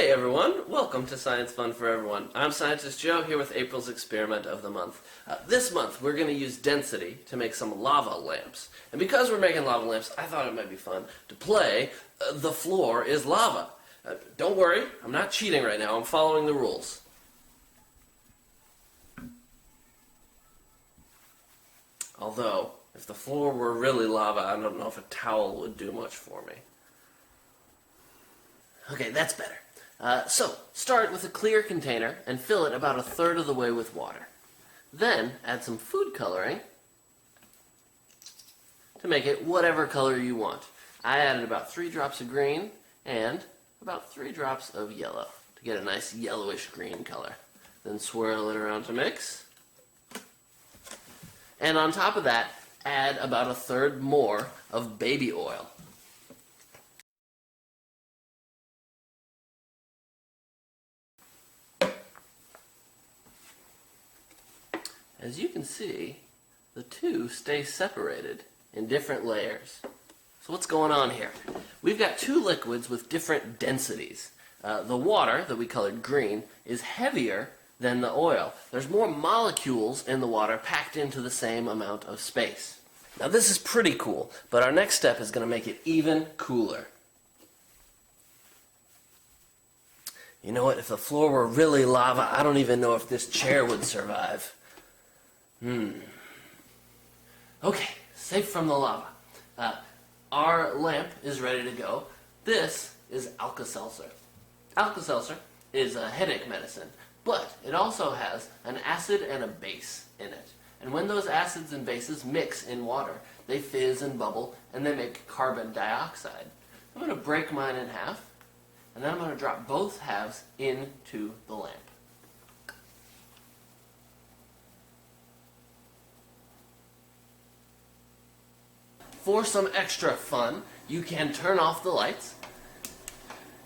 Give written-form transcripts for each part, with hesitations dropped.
Hey everyone, welcome to Science Fun for Everyone. I'm Scientist Joe here with April's experiment of the month. This month we're going to use density to make some lava lamps. And because we're making lava lamps, I thought it might be fun to play The Floor is Lava. Don't worry, I'm not cheating right now, I'm following the rules. Although, if the floor were really lava, I don't know if a towel would do much for me. Okay, that's better. So, start with a clear container and fill it about 1/3 of the way with water. Then, add some food coloring to make it whatever color you want. I added about 3 drops of green and about 3 drops of yellow to get a nice yellowish green color. Then swirl it around to mix. And on top of that, add about 1/3 more of baby oil. As you can see, the two stay separated in different layers. So what's going on here? We've got 2 liquids with different densities. The water, that we colored green, is heavier than the oil. There's more molecules in the water packed into the same amount of space. Now this is pretty cool, but our next step is going to make it even cooler. You know what? If the floor were really lava, I don't even know if this chair would survive. Okay, safe from the lava. Our lamp is ready to go. This is Alka-Seltzer. Alka-Seltzer is a headache medicine, but it also has an acid and a base in it. And when those acids and bases mix in water, they fizz and bubble, and they make carbon dioxide. I'm going to break mine in half, and then I'm going to drop both halves into the lamp. For some extra fun, you can turn off the lights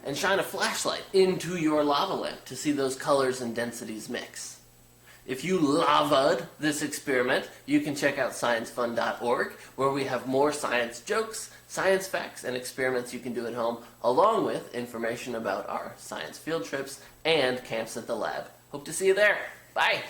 and shine a flashlight into your lava lamp to see those colors and densities mix. If you lavaed this experiment, you can check out sciencefun.org, where we have more science jokes, science facts, and experiments you can do at home, along with information about our science field trips and camps at the lab. Hope to see you there. Bye!